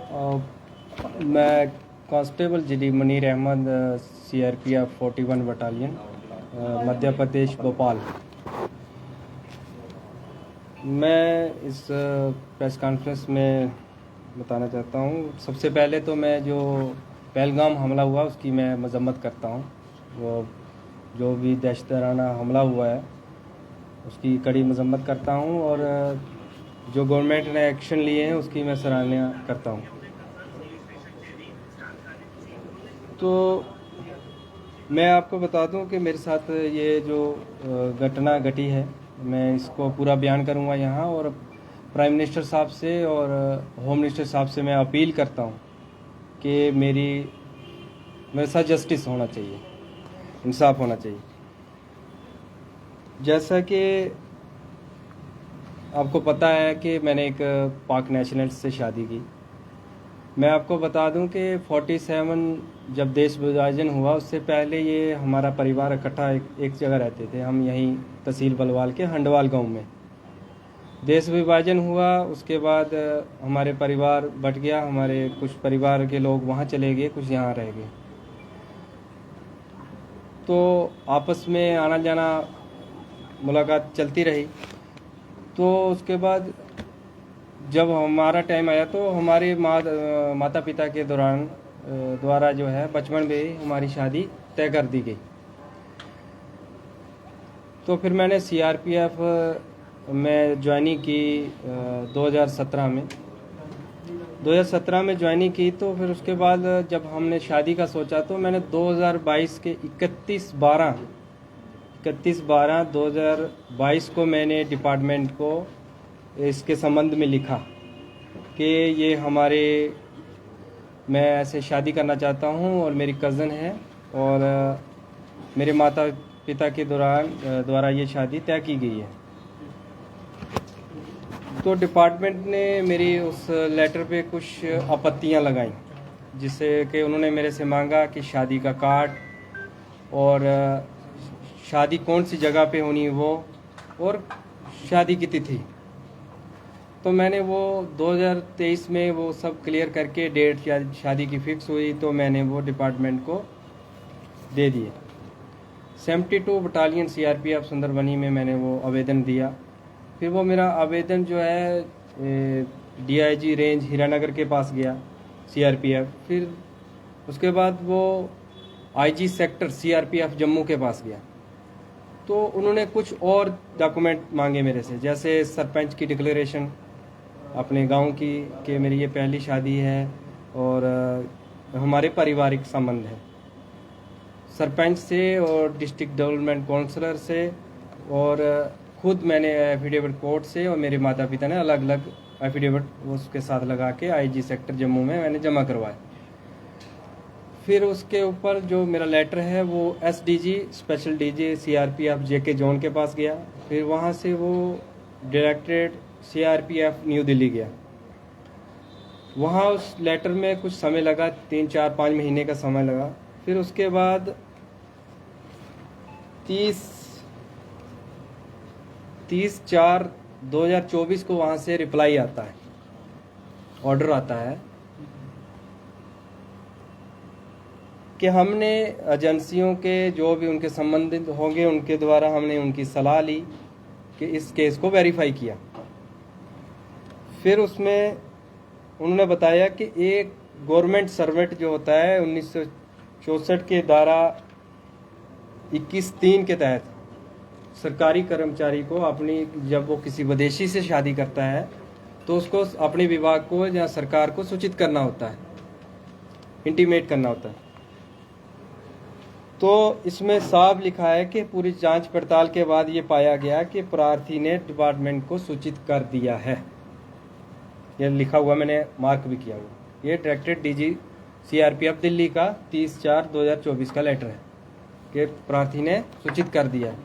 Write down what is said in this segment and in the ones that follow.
मैं constable GD Munir Ahmad, CRPF 41 battalion, Madhya Pradesh, Bhopal. मैं इस प्रेस कॉन्फ्रेंस में बताना चाहता हूँ। सबसे पहले तो मैं जो पहलगाम हमला हुआ उसकी मैं मजम्मत करता हूँ। वो जो भी दहशतगाराना हमला हुआ है उसकी कड़ी मजम्मत करता हूँ, और जो गवर्नमेंट ने एक्शन लिए हैं उसकी मैं सराहना करता हूँ। तो मैं आपको बता दूं कि मेरे साथ ये जो घटना घटी है, मैं इसको पूरा बयान करूंगा यहाँ, और प्राइम मिनिस्टर साहब से और होम मिनिस्टर साहब से मैं अपील करता हूँ कि मेरे साथ जस्टिस होना चाहिए, इंसाफ होना चाहिए। जैसा कि आपको पता है कि मैंने एक पाक नेशनल से शादी की। मैं आपको बता दूं कि 47 जब देश विभाजन हुआ उससे पहले ये हमारा परिवार इकट्ठा एक जगह रहते थे। हम यहीं तहसील बलवाल के हंडवाल गांव में। देश विभाजन हुआ उसके बाद हमारे परिवार बट गया। हमारे कुछ परिवार के लोग वहाँ चले गए, कुछ यहाँ रह गए। तो आपस में आना जाना मुलाकात चलती रही। तो उसके बाद जब हमारा टाइम आया तो हमारे माता पिता के द्वारा जो है बचपन में ही हमारी शादी तय कर दी गई। तो फिर मैंने CRPF में ज्वाइनिंग की 2017 में ज्वाइनिंग की। तो फिर उसके बाद जब हमने शादी का सोचा तो मैंने 2022 के 31/12/2022 को मैंने डिपार्टमेंट को इसके संबंध में लिखा कि ये मैं ऐसे शादी करना चाहता हूँ और मेरी कज़न है और मेरे माता पिता के द्वारा ये शादी तय की गई है। तो डिपार्टमेंट ने मेरी उस लेटर पे कुछ आपत्तियाँ लगाई, जिससे कि उन्होंने मेरे से मांगा कि शादी का कार्ड और शादी कौन सी जगह पे होनी वो, और शादी की तिथि। तो मैंने वो 2023 में वो सब क्लियर करके डेट शादी की फिक्स हुई तो मैंने वो डिपार्टमेंट को दे दिए। 72 बटालियन CRPF सुंदरबनी में मैंने वो आवेदन दिया। फिर वो मेरा आवेदन जो है DIG रेंज हीरानगर के पास गया CRPF। फिर उसके बाद वो IG सेक्टर CRPF जम्मू के पास गया। तो उन्होंने कुछ और डॉक्यूमेंट मांगे मेरे से, जैसे सरपंच की डिक्लेरेशन अपने गांव की कि मेरी ये पहली शादी है और हमारे पारिवारिक संबंध है, सरपंच से और डिस्ट्रिक्ट डेवलपमेंट काउंसलर से, और खुद मैंने एफिडेविट कोर्ट से और मेरे माता पिता ने अलग अलग एफिडेविट उसके साथ लगा के IG सेक्टर जम्मू में मैंने जमा करवाया। फिर उसके ऊपर जो मेरा लेटर है वो SDG special DG CRPF JK zone के पास गया। फिर वहाँ से वो डायरेक्टरेट CRPF न्यू दिल्ली गया। वहाँ उस लेटर में कुछ समय लगा, 3-4-5 महीने का समय लगा। फिर उसके बाद 30/4/2024 को वहाँ से रिप्लाई आता है, ऑर्डर आता है कि हमने एजेंसियों के जो भी उनके संबंधित होंगे उनके द्वारा हमने उनकी सलाह ली कि इस केस को वेरीफाई किया। फिर उसमें उन्होंने बताया कि एक गवर्नमेंट सर्वेंट जो होता है 1964 के धारा 21(3) के तहत सरकारी कर्मचारी को अपनी जब वो किसी विदेशी से शादी करता है तो उसको अपने विभाग को या सरकार को सूचित करना होता है, इंटीमेट करना होता है। तो इसमें साफ लिखा है कि पूरी जांच पड़ताल के बाद ये पाया गया कि प्रार्थी ने डिपार्टमेंट को सूचित कर दिया है। यह लिखा हुआ, मैंने मार्क भी किया हुआ। ये डायरेक्टरेट DG CRPF दिल्ली का 30/4/2024 का लेटर है कि प्रार्थी ने सूचित कर दिया है।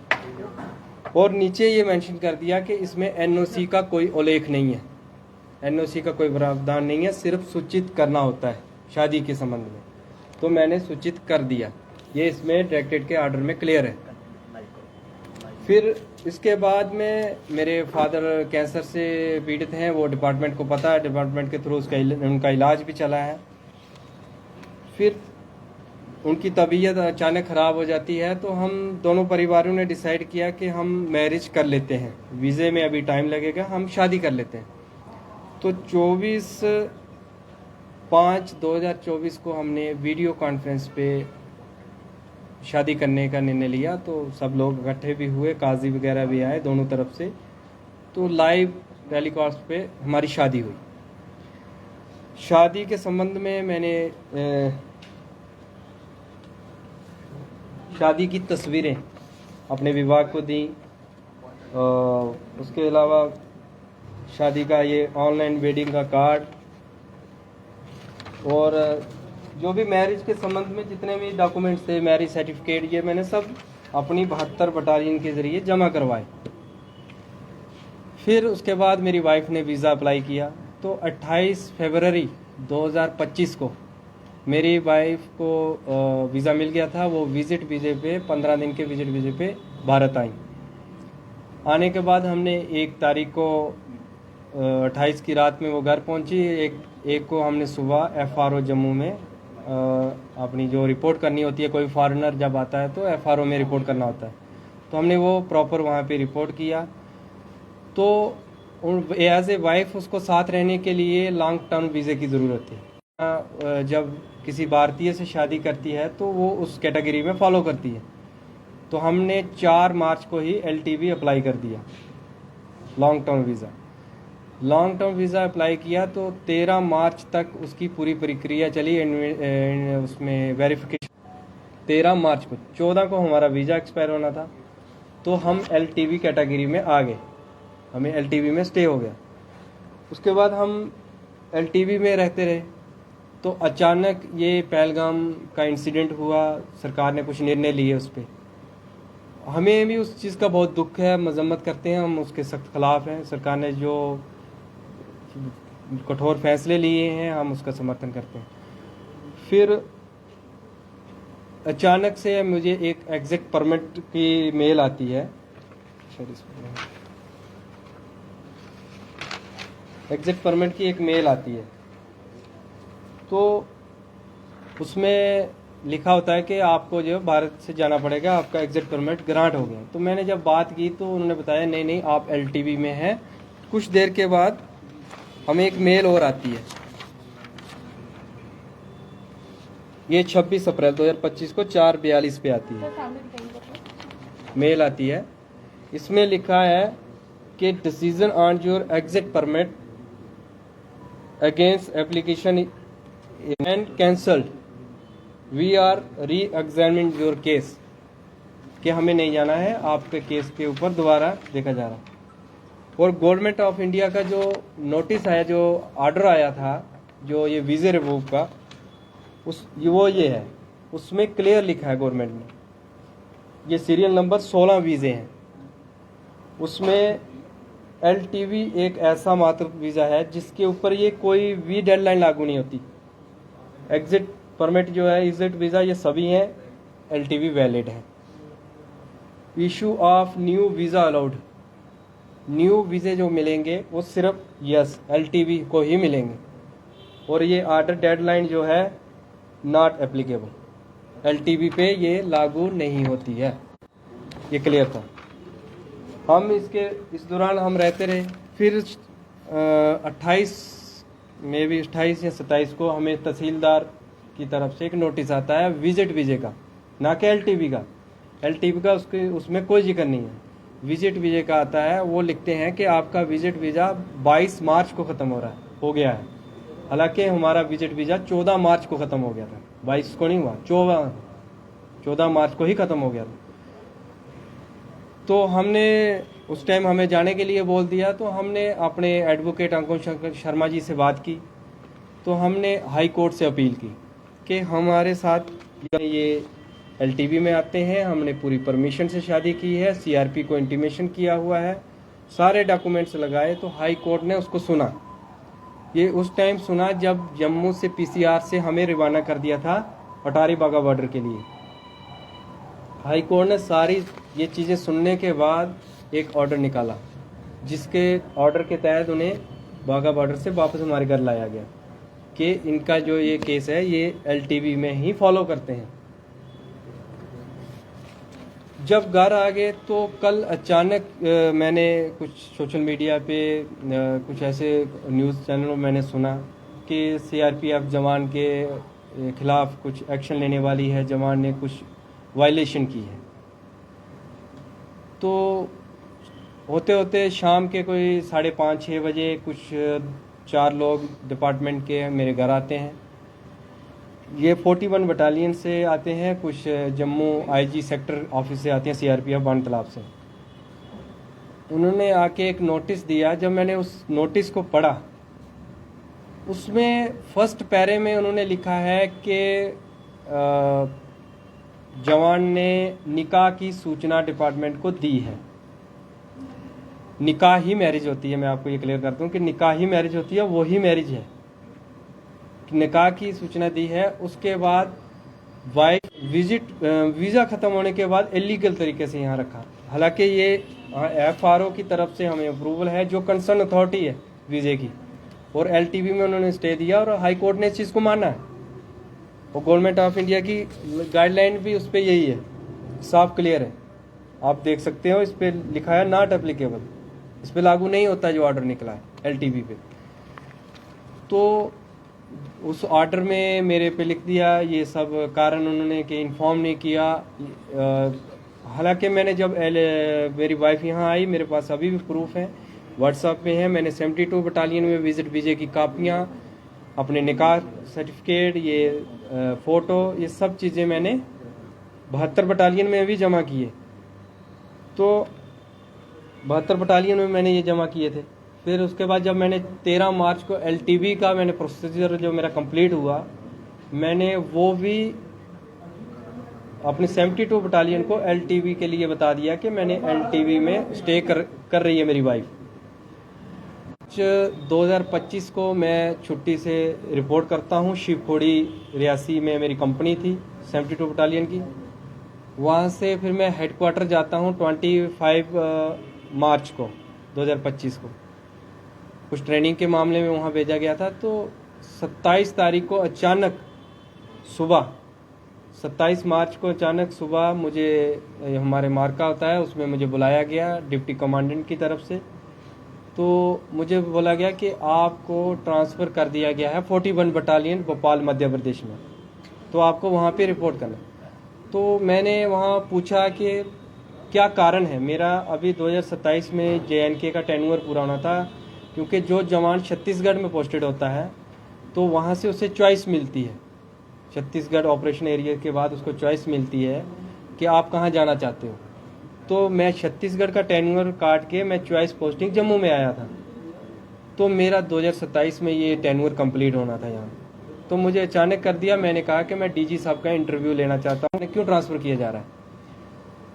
और नीचे ये मेंशन कर दिया कि इसमें NOC का कोई उल्लेख नहीं है, NOC का कोई प्रावधान नहीं है, सिर्फ सूचित करना होता है शादी के संबंध में। तो मैंने सूचित कर दिया, ये इसमें डायरेक्टरेट के ऑर्डर में क्लियर है। फिर इसके बाद में मेरे फादर कैंसर से पीड़ित हैं, वो डिपार्टमेंट को पता है, डिपार्टमेंट के थ्रू उनका इलाज भी चला है। फिर उनकी तबीयत अचानक ख़राब हो जाती है, तो हम दोनों परिवारों ने डिसाइड किया कि हम मैरिज कर लेते हैं, वीज़े में अभी टाइम लगेगा, हम शादी कर लेते हैं। तो 24/5/2024 को हमने वीडियो कॉन्फ्रेंस पे शादी करने का निर्णय लिया। तो सब लोग इकट्ठे भी हुए, काजी वगैरह भी आए दोनों तरफ से। तो लाइव टेलीकास्ट पे हमारी शादी हुई। शादी के संबंध में मैंने शादी की तस्वीरें अपने विभाग को दी। उसके अलावा शादी का ये ऑनलाइन वेडिंग का कार्ड और जो भी मैरिज के संबंध में जितने भी डॉक्यूमेंट्स थे, मैरिज सर्टिफिकेट, ये मैंने सब अपनी 72 बटालियन के ज़रिए जमा करवाए। फिर उसके बाद मेरी वाइफ ने वीज़ा अप्लाई किया। तो 28 फरवरी 2025 को मेरी वाइफ को वीज़ा मिल गया था। वो विज़िट वीज़े पे 15 दिन के विज़िट वीज़े पे भारत आई। आने के बाद हमने 1 तारीख को 28 की रात में वो घर पहुंची। एक को हमने सुबह FRO जम्मू में अपनी जो रिपोर्ट करनी होती है, कोई फॉरेनर जब आता है तो FRO में रिपोर्ट करना होता है, तो हमने वो प्रॉपर वहाँ पे रिपोर्ट किया। तो एज ए वाइफ उसको साथ रहने के लिए लॉन्ग टर्म वीज़े की ज़रूरत थी। जब किसी भारतीय से शादी करती है तो वो उस कैटेगरी में फॉलो करती है। तो हमने 4 मार्च को ही LTV अप्लाई कर दिया, long term visa. Long term visa apply किया तो 13 मार्च तक उसकी पूरी प्रक्रिया चली, उसमें वेरिफिकेशन। 13 मार्च को, 14 को हमारा वीज़ा एक्सपायर होना था। तो हम LTV कैटेगरी में आ गए, हमें LTV में स्टे हो गया। उसके बाद हम LTV में रहते रहे। तो अचानक ये पहलगाम का इंसिडेंट हुआ, सरकार ने कुछ निर्णय लिए उस पर। हमें भी उस चीज़ का बहुत दुख है, मजम्मत करते हैं, हम उसके सख्त खिलाफ हैं। सरकार ने जो कठोर फैसले लिए हैं हम उसका समर्थन करते हैं। फिर अचानक से मुझे एक एग्जिट परमिट की मेल आती है, एग्जिट परमिट की एक मेल आती है। तो उसमें लिखा होता है कि आपको जो भारत से जाना पड़ेगा, आपका एग्जिट परमिट ग्रांट हो गया। तो मैंने जब बात की तो उन्होंने बताया नहीं नहीं, आप LTV में हैं। कुछ देर के बाद हमें एक मेल और आती है, ये 26 अप्रैल 2025 को 4:42 पे आती है, मेल आती है। इसमें लिखा है कि decision on your exit permit against application and cancelled, we are reexamining your case, कि हमें नहीं जाना है, आपके केस के ऊपर दोबारा देखा जा रहा है। और गवर्नमेंट ऑफ इंडिया का जो नोटिस आया, जो ऑर्डर आया था, जो ये वीज़े रिवोव का, वो ये है, उसमें क्लियर लिखा है गवर्नमेंट ने, ये सीरियल नंबर 16 वीज़े हैं। उसमें LTV एक ऐसा मात्र वीज़ा है जिसके ऊपर ये कोई भी डेडलाइन लागू नहीं होती। एग्जिट परमिट जो है, एग्जिट वीज़ा, ये सभी हैं, LTV वैलिड है। Issue of new visa allowed, new वीज़े जो मिलेंगे वो सिर्फ LTV को ही मिलेंगे। और ये ऑर्डर डेडलाइन जो है नॉट एप्लीकेबल, LTV पे ये लागू नहीं होती है, ये क्लियर था। हम इस दौरान हम रहते रहे। फिर 28 या 27 को हमें तहसीलदार की तरफ से एक नोटिस आता है विजिट वीज़े का, ना कि LTV का। LTV का उसमें कोई जिक्र नहीं है, विजिट वीज़े का आता है। वो लिखते हैं कि आपका विजिट वीज़ा 22 मार्च को ख़त्म हो गया है। हालांकि हमारा विजिट वीज़ा 14 मार्च को ख़त्म हो गया था, 22 को नहीं हुआ, 14 मार्च को ही ख़त्म हो गया था। तो हमने उस टाइम हमें जाने के लिए बोल दिया। तो हमने अपने एडवोकेट अंकुश शर्मा जी से बात की। तो हमने हाई कोर्ट से अपील की कि हमारे साथ ये LTV में आते हैं, हमने पूरी परमिशन से शादी की है, CRP को इंटीमेशन किया हुआ है, सारे डॉक्यूमेंट्स लगाए। तो हाई कोर्ट ने उसको सुना। ये उस टाइम सुना जब जम्मू से PCR से हमें रवाना कर दिया था अटारी बागा बॉर्डर के लिए। हाई कोर्ट ने सारी ये चीज़ें सुनने के बाद एक ऑर्डर निकाला, जिसके ऑर्डर के तहत उन्हें बाघा बॉर्डर से वापस हमारे घर लाया गया कि इनका जो ये केस है ये LTV में ही फॉलो करते हैं। जब घर आ गए तो कल अचानक मैंने कुछ सोशल मीडिया पे कुछ ऐसे न्यूज़ चैनलों में मैंने सुना कि CRPF जवान के खिलाफ कुछ एक्शन लेने वाली है, जवान ने कुछ वायलेशन की है। तो होते होते शाम के कोई 5:30-6 बजे कुछ 4 लोग डिपार्टमेंट के मेरे घर आते हैं। ये 41 बटालियन से आते हैं, कुछ जम्मू IG सेक्टर ऑफिस से आते हैं, CRPF बाण तालाब से। उन्होंने आके एक नोटिस दिया। जब मैंने उस नोटिस को पढ़ा, उसमें फर्स्ट पैरे में उन्होंने लिखा है कि जवान ने निकाह की सूचना डिपार्टमेंट को दी है। निकाह ही मैरिज होती है, मैं आपको ये क्लियर करता हूँ कि निकाह ही मैरिज होती है, वही मैरिज है। निकाह की सूचना दी है। उसके बाद वाइफ वीज़ा ख़त्म होने के बाद इलीगल तरीके से यहाँ रखा। हालांकि ये FRO की तरफ से हमें अप्रूवल है, जो कंसर्न अथॉरिटी है वीज़े की, और LTV में उन्होंने स्टे दिया और हाई कोर्ट ने इस चीज़ को माना है। और गवर्नमेंट ऑफ इंडिया की गाइडलाइन भी उस पर यही है, साफ क्लियर है, आप देख सकते हो। इस पर लिखा है नॉट एप्लीकेबल, इस पर लागू नहीं होता जो ऑर्डर निकला है LTV पे। तो उस ऑर्डर में मेरे पे लिख दिया ये सब कारण उन्होंने कि इन्फॉर्म नहीं किया। हालांकि मैंने जब मेरी वाइफ यहाँ आई, मेरे पास अभी भी प्रूफ है, व्हाट्सएप में है। मैंने 72 बटालियन में विजिट वीजे की कापियाँ, अपने निकाह सर्टिफिकेट, ये फ़ोटो, ये सब चीज़ें मैंने 72 बटालियन में भी जमा किए। तो 72 बटालियन में मैंने ये जमा किए थे। फिर उसके बाद जब मैंने 13 मार्च को LTV का मैंने प्रोसीजर जो मेरा कंप्लीट हुआ, मैंने वो भी अपने 72 बटालियन को LTV के लिए बता दिया कि मैंने LTV में स्टे कर रही है मेरी वाइफ। 2025 को मैं छुट्टी से रिपोर्ट करता हूँ। शिवखोड़ी रियासी में मेरी कंपनी थी 72 बटालियन की। वहाँ से फिर मैं हेडक्वार्टर जाता हूँ 25 मार्च को 2025 को। कुछ ट्रेनिंग के मामले में वहाँ भेजा गया था। तो 27 तारीख को अचानक सुबह, 27 मार्च को अचानक सुबह मुझे, हमारे मार्का होता है उसमें मुझे बुलाया गया डिप्टी कमांडेंट की तरफ से। तो मुझे बोला गया कि आपको ट्रांसफ़र कर दिया गया है 41 बटालियन भोपाल मध्य प्रदेश में, तो आपको वहाँ पे रिपोर्ट करना। तो मैंने वहाँ पूछा कि क्या कारण है। मेरा अभी 2027 में JNK का टेन्योर पूरा होना था, क्योंकि जो जवान छत्तीसगढ़ में पोस्टेड होता है तो वहाँ से उसे चॉइस मिलती है। छत्तीसगढ़ ऑपरेशन एरिया के बाद उसको चॉइस मिलती है कि आप कहाँ जाना चाहते हो। तो मैं छत्तीसगढ़ का टेन्योर काट के मैं चॉइस पोस्टिंग जम्मू में आया था। तो मेरा 2027 में ये टेन्योर कंप्लीट होना था यहाँ। तो मुझे अचानक कर दिया। मैंने कहा कि मैं DG साहब का इंटरव्यू लेना चाहता हूँ, क्यों ट्रांसफ़र किया जा रहा है।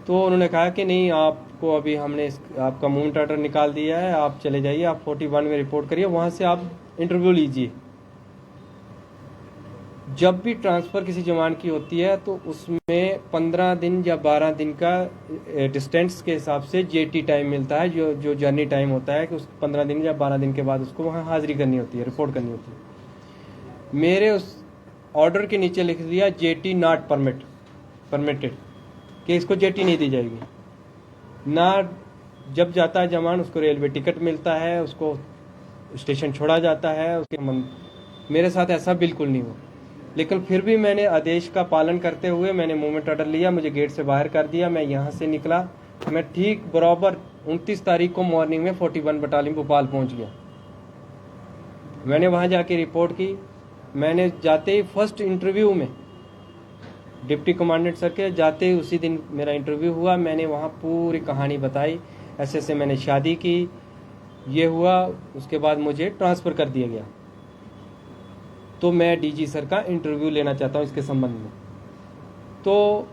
तो उन्होंने कहा कि नहीं, आपको अभी हमने आपका मूवमेंट ऑर्डर निकाल दिया है, आप चले जाइए, आप 41 में रिपोर्ट करिए, वहाँ से आप इंटरव्यू लीजिए। जब भी ट्रांसफ़र किसी जवान की होती है तो उसमें 15 दिन या 12 दिन का डिस्टेंस के हिसाब से JT टाइम मिलता है, जो जर्नी टाइम होता है कि उस 15 दिन या 12 दिन के बाद उसको वहाँ हाजिरी करनी होती है, रिपोर्ट करनी होती है। मेरे उस ऑर्डर के नीचे लिख दिया JT नॉट परमिटेड, कि इसको JT नहीं दी जाएगी ना। जब जाता है जवान उसको रेलवे टिकट मिलता है, उसको स्टेशन छोड़ा जाता है। मेरे साथ ऐसा बिल्कुल नहीं हुआ। लेकिन फिर भी मैंने आदेश का पालन करते हुए मैंने मूवमेंट ऑर्डर लिया, मुझे गेट से बाहर कर दिया। मैं यहाँ से निकला, मैं ठीक बराबर 29 तारीख को मॉर्निंग में 41 बटालियन भोपाल पहुँच गया। मैंने वहाँ जाके रिपोर्ट की। मैंने जाते ही फर्स्ट इंटरव्यू में डिप्टी कमांडेंट सर के जाते ही उसी दिन मेरा इंटरव्यू हुआ। मैंने वहाँ पूरी कहानी बताई, ऐसे मैंने शादी की, ये हुआ। उसके बाद मुझे ट्रांसफ़र कर दिया गया। तो मैं DG सर का इंटरव्यू लेना चाहता हूँ इसके संबंध में। तो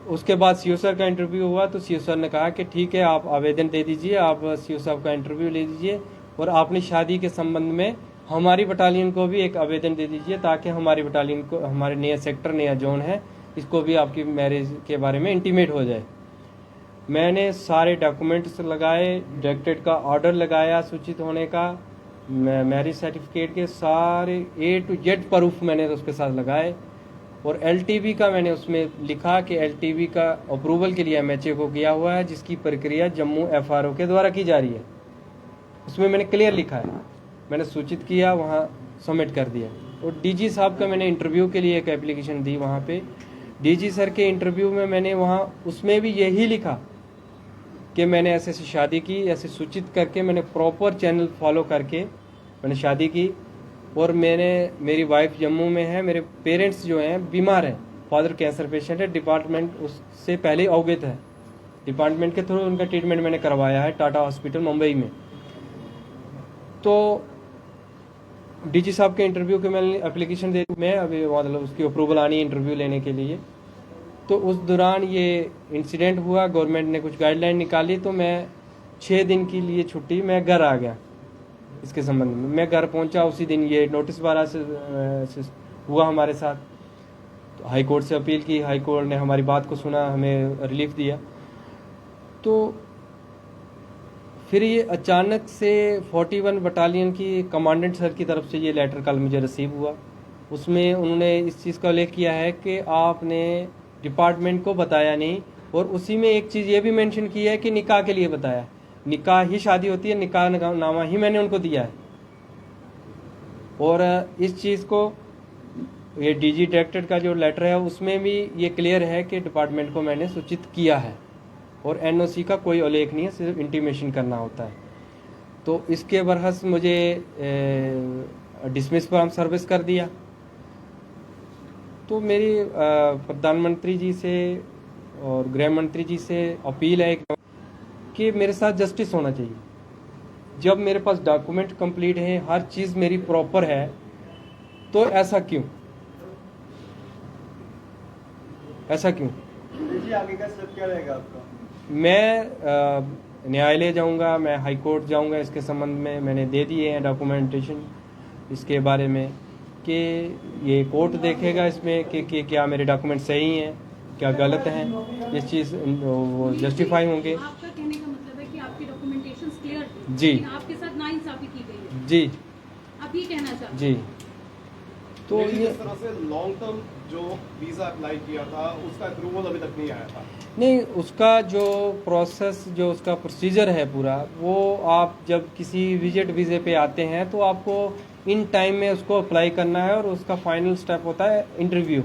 उसके बाद CO सर का इंटरव्यू हुआ। तो CO सर ने कहा कि ठीक है, आप आवेदन दे दीजिए, आप CO साहब का इंटरव्यू ले लीजिए, और आपने शादी के संबंध में हमारी बटालियन को भी एक आवेदन दे दीजिए, ताकि हमारी बटालियन को, हमारे नया सेक्टर, नया जोन है, इसको भी आपकी मैरिज के बारे में इंटीमेट हो जाए। मैंने सारे डॉक्यूमेंट्स लगाए, डायरेक्टरेट का ऑर्डर लगाया सूचित होने का, मैरिज सर्टिफिकेट के सारे A to Z प्रूफ मैंने उसके साथ लगाए, और LTV का मैंने उसमें लिखा कि LTV का अप्रूवल के लिए MHA को किया हुआ है, जिसकी प्रक्रिया जम्मू FRO के द्वारा की जा रही है। उसमें मैंने क्लियर लिखा है, मैंने सूचित किया, वहाँ सबमिट कर दिया। और DG साहब का मैंने इंटरव्यू के लिए एक एप्लीकेशन दी वहाँ पे। DG सर के इंटरव्यू में मैंने वहाँ उसमें भी यही लिखा कि मैंने ऐसे ऐसी शादी की, ऐसे सूचित करके मैंने प्रॉपर चैनल फॉलो करके मैंने शादी की। और मेरी वाइफ जम्मू में है, मेरे पेरेंट्स जो हैं बीमार हैं, फादर कैंसर पेशेंट है, डिपार्टमेंट उससे पहले अवगत है, डिपार्टमेंट के थ्रू उनका ट्रीटमेंट मैंने करवाया है टाटा हॉस्पिटल मुंबई में। तो DG साहब के इंटरव्यू के मैंने एप्लीकेशन दे, मैं अभी मतलब उसकी अप्रूवल आनी है इंटरव्यू लेने के लिए। तो उस दौरान ये इंसिडेंट हुआ, गवर्नमेंट ने कुछ गाइडलाइन निकाली, तो मैं 6 दिन के लिए छुट्टी मैं घर आ गया। इसके संबंध में मैं घर पहुंचा, उसी दिन ये नोटिस 12 से हुआ हमारे साथ। तो हाई कोर्ट से अपील की, हाई कोर्ट ने हमारी बात को सुना, हमें रिलीफ दिया। तो फिर ये अचानक से 41 बटालियन की कमांडेंट सर की तरफ से ये लेटर कल मुझे रिसीव हुआ। उसमें उन्होंने इस चीज़ का उल्लेख किया है कि आपने डिपार्टमेंट को बताया नहीं, और उसी में एक चीज़ ये भी मेंशन की है कि निकाह के लिए बताया। निकाह ही शादी होती है, निकाह नामा ही मैंने उनको दिया है। और इस चीज़ को ये DG डायरेक्टर का जो लेटर है उसमें भी ये क्लियर है कि डिपार्टमेंट को मैंने सूचित किया है, और NOC का कोई उल्लेख नहीं है, सिर्फ इंटीमेशन करना होता है। तो इसके बरहस मुझे डिसमिस फ्रॉम सर्विस कर दिया। तो मेरी प्रधानमंत्री जी से और गृह मंत्री जी से अपील है कि मेरे साथ जस्टिस होना चाहिए। जब मेरे पास डॉक्यूमेंट कंप्लीट है, हर चीज़ मेरी प्रॉपर है, तो ऐसा क्यों? ऐसा क्यों? जी आगे का स्टेप क्या रहेगा आपका? मैं न्यायालय जाऊंगा, मैं हाई कोर्ट जाऊंगा। इसके संबंध में मैंने दे दिए हैं डॉक्यूमेंटेशन इसके बारे में, कि ये कोर्ट देखेगा इसमें कि क्या मेरे डॉक्यूमेंट सही हैं, क्या गलत हैं, इस चीज़ वो जस्टिफाई होंगे। आपका कहने का मतलब है कि आपकी डॉक्यूमेंटेशन क्लियर थी, जी, लेकिन आपके साथ नाइंसाफी की गई है। जी, आप ये कहना चाहते हैं? जी। तो ये इस तरह से लॉन्ग टर्म जो वीजा अप्लाई किया था उसका अप्रूवल अभी तक नहीं आया था। नहीं, उसका जो प्रोसेस, जो उसका प्रोसीजर है पूरा, वो आप जब किसी विजिट वीज़े पे आते हैं तो आपको इन टाइम में उसको अप्लाई करना है, और उसका फाइनल स्टेप होता है इंटरव्यू।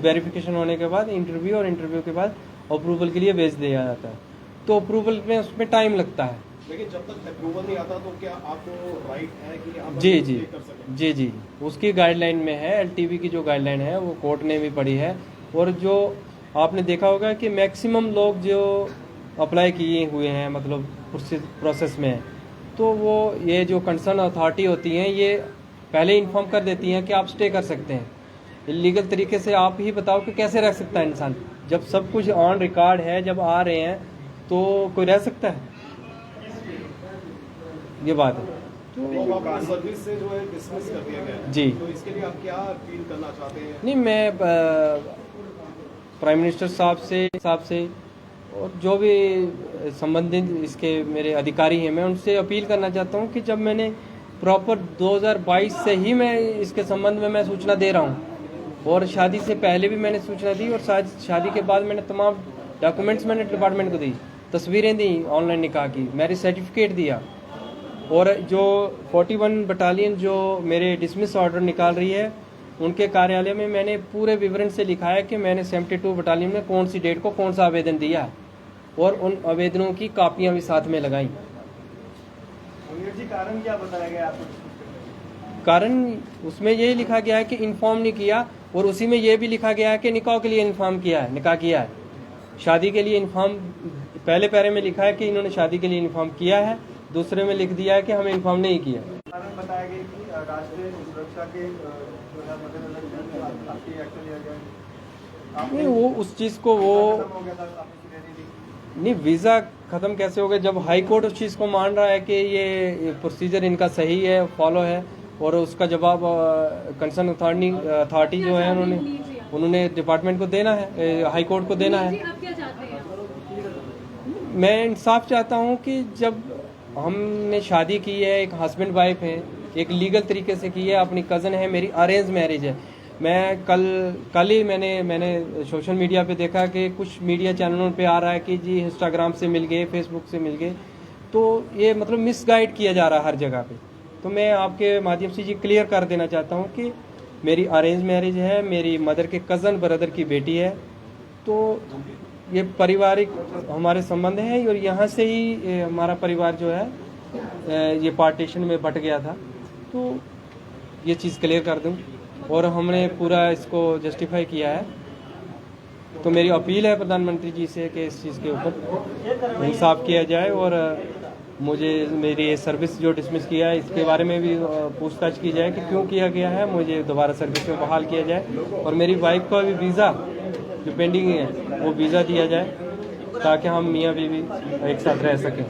वेरिफिकेशन होने के बाद इंटरव्यू, और इंटरव्यू के बाद अप्रूवल के लिए भेज दिया जाता है। तो अप्रूवल में उसमें टाइम लगता है। लेकिन जब तक अप्रूवल नहीं आता तो क्या आपको राइट है कि आप जी जी कर सकें? जी जी, उसकी गाइडलाइन में है। LTV की जो गाइडलाइन है वो कोर्ट ने भी पढ़ी है, और जो आपने देखा होगा कि मैक्सिमम लोग जो अप्लाई किए हुए हैं मतलब प्रोसेस में, तो वो ये जो कंसर्न अथॉरिटी होती हैं ये पहले इन्फॉर्म कर देती हैं कि आप स्टे कर सकते हैं। इलीगल तरीके से आप ही बताओ कि कैसे रह सकता है इंसान, जब सब कुछ ऑन रिकॉर्ड है, जब आ रहे हैं तो कोई रह सकता है? ये बात है। तो आपको सर्विस से जो है डिसमिस कर दिया गया है। जी। तो इसके लिए आप क्या अपील करना चाहते हैं? नहीं, मैं प्राइम मिनिस्टर साहब से और जो भी संबंधित इसके मेरे अधिकारी हैं, मैं उनसे अपील करना चाहता हूं कि जब मैंने प्रॉपर 2022 से ही मैं इसके संबंध में मैं सूचना दे रहा हूं, और शादी से पहले भी मैंने सूचना दी, और शादी के बाद मैंने तमाम डॉक्यूमेंट्स मैंने डिपार्टमेंट को दी, तस्वीरें दी ऑनलाइन निकाह की, मैरिज सर्टिफिकेट दिया। और जो 41 बटालियन जो मेरे डिसमिस ऑर्डर निकाल रही है, उनके कार्यालय में मैंने पूरे विवरण से लिखा है कि मैंने 72 बटालियन में कौन सी डेट को कौन सा आवेदन दिया है, और उन आवेदनों की कापियां भी साथ में लगाई। जी, कारण क्या बताया गया आपको? कारण उसमें यही लिखा गया है कि इन्फॉर्म नहीं किया, और उसी में यह भी लिखा गया है कि निकाह के लिए इन्फॉर्म किया है, निकाह किया है। शादी के लिए इन्फॉर्म पहले पैरे में लिखा है कि इन्होंने शादी के लिए इन्फॉर्म किया है, दूसरे में लिख दिया है कि हमें इन्फॉर्म नहीं किया। कारण बताया गया कि राष्ट्रीय सुरक्षा के आपकी एक्शन लिया गया। नहीं, वो उस चीज़ को वो हो गया था, नहीं, वीज़ा ख़त्म कैसे हो गया जब हाई कोर्ट उस चीज़ को मान रहा है कि ये प्रोसीजर इनका सही है, फॉलो है, और उसका जवाब कंसर्न अथॉरिटी जो है उन्होंने डिपार्टमेंट को देना है, हाई कोर्ट को देना है। आप क्या चाहते हैं? मैं इंसाफ चाहता हूँ कि जब हमने शादी की है, एक हस्बैंड वाइफ है, एक लीगल तरीके से की है, अपनी कज़न है, मेरी अरेंज मैरिज है। मैं कल ही मैंने सोशल मीडिया पे देखा कि कुछ मीडिया चैनलों पे आ रहा है कि जी इंस्टाग्राम से मिल गए, फेसबुक से मिल गए, तो ये मतलब मिसगाइड किया जा रहा है हर जगह पे। तो मैं आपके माध्यम से ये क्लियर कर देना चाहता हूँ कि मेरी अरेंज मैरिज है, मेरी मदर के कज़न ब्रदर की बेटी है, तो ये पारिवारिक हमारे संबंध है और यहाँ से ही हमारा परिवार जो है ये पार्टीशन में बट गया था। तो ये चीज़ क्लियर कर दूँ और हमने पूरा इसको जस्टिफाई किया है। तो मेरी अपील है प्रधानमंत्री जी से कि इस चीज़ के ऊपर इंसाफ किया जाए और मुझे मेरी ये सर्विस जो डिसमिस किया है इसके बारे में भी पूछताछ की जाए कि क्यों किया गया है, मुझे दोबारा सर्विस में बहाल किया जाए और मेरी वाइफ का भी वीज़ा जो पेंडिंग है वो वीज़ा दिया जाए ताकि हम मियाँ बीवी एक साथ रह सकें।